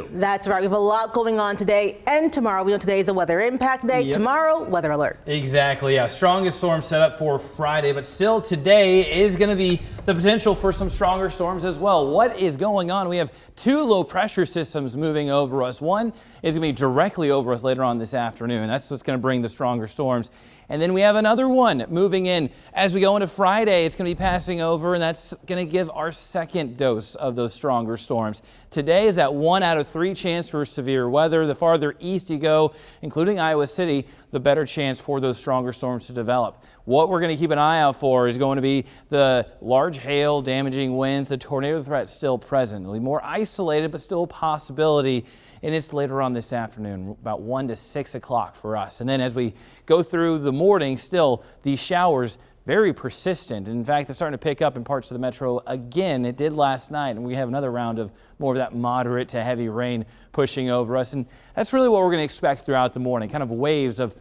That's right. We have a lot going on today and tomorrow. We know today is a weather impact day. Tomorrow, weather alert. Exactly. Yeah. Strongest storm set up for Friday, but still today is going to be the potential for some stronger storms as well. What is going on? We have two low pressure systems moving over us. One is going to be directly over us later on this afternoon. That's what's going to bring the stronger storms. And then we have another one moving in as we go into Friday. It's going to be passing over, and that's going to give our second dose of those stronger storms. Today is that 1 out of 3 chance for severe weather. The farther east you go, including Iowa City, the better chance for those stronger storms to develop. What we're going to keep an eye out for is going to be the large hail, damaging winds, the tornado threat still present. It'll be more isolated, but still a possibility. And it's later on this afternoon, about 1 to 6 o'clock for us. And then as we go through the morning, still these showers very persistent. In fact, they're starting to pick up in parts of the metro again. It did last night, and we have another round of more of that moderate to heavy rain pushing over us. And that's really what we're going to expect throughout the morning, kind of waves of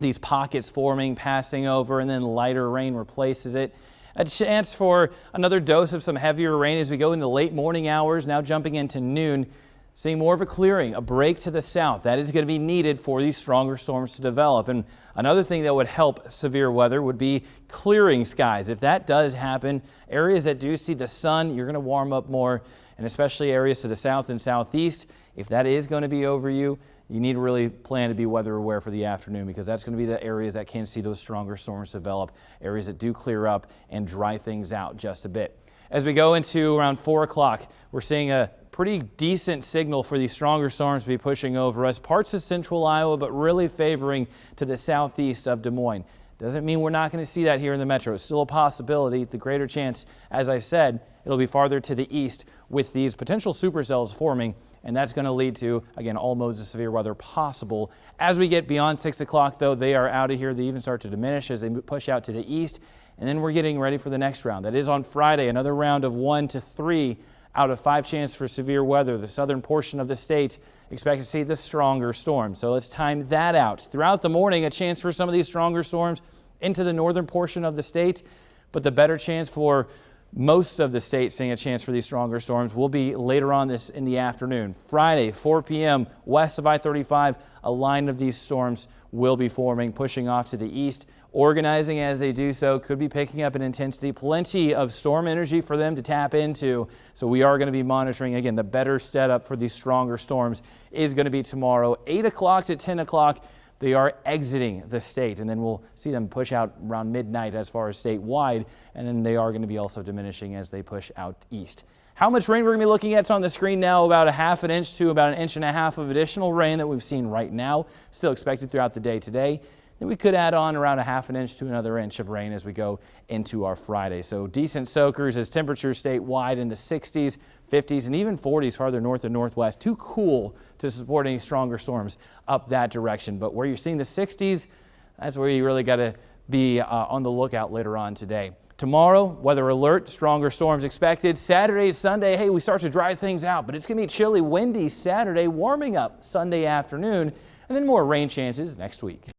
these pockets forming, passing over, and then lighter rain replaces it. A chance for another dose of some heavier rain as we go into late morning hours, now jumping into noon. Seeing more of a clearing, a break to the south. That is going to be needed for these stronger storms to develop. And another thing that would help severe weather would be clearing skies. If that does happen, areas that do see the sun, you're going to warm up more, and especially areas to the south and southeast. If that is going to be over you, you need to really plan to be weather aware for the afternoon, because that's going to be the areas that can see those stronger storms develop, areas that do clear up and dry things out just a bit. As we go into around 4 o'clock, we're seeing a pretty decent signal for these stronger storms to be pushing over us. Parts of central Iowa, but really favoring to the southeast of Des Moines. Doesn't mean we're not going to see that here in the metro. It's still a possibility. The greater chance, as I said, it'll be farther to the east with these potential supercells forming, and that's going to lead to, again, all modes of severe weather possible. As we get beyond 6 o'clock, though, they are out of here. They even start to diminish as they push out to the east, and then we're getting ready for the next round. That is on Friday, another round of 1 to 3 out of 5 chance for severe weather. The southern portion of the state expect to see the stronger storms. So let's time that out. Throughout the morning, a chance for some of these stronger storms into the northern portion of the state, but the better chance for most of the state seeing a chance for these stronger storms will be later on this in the afternoon. Friday, 4 p.m. west of I-35, a line of these storms will be forming, pushing off to the east. Organizing as they do so, could be picking up in intensity. Plenty of storm energy for them to tap into. So we are going to be monitoring, again, the better setup for these stronger storms is going to be tomorrow, 8 o'clock to 10 o'clock. They are exiting the state, and then we'll see them push out around midnight as far as statewide, and then they are going to be also diminishing as they push out east. How much rain we're going to be looking at? It's on the screen now, about a half an inch to about 1.5 inches of additional rain that we've seen right now. Still expected throughout the day today. Then we could add on around a half an inch to another inch of rain as we go into our Friday. So decent soakers as temperatures statewide in the 60s, 50s, and even 40s farther north and northwest. Too cool to support any stronger storms up that direction. But where you're seeing the 60s, that's where you really got to be on the lookout later on today. Tomorrow, weather alert, stronger storms expected. Saturday, Sunday, hey, we start to dry things out, but it's going to be chilly, windy Saturday, warming up Sunday afternoon, and then more rain chances next week.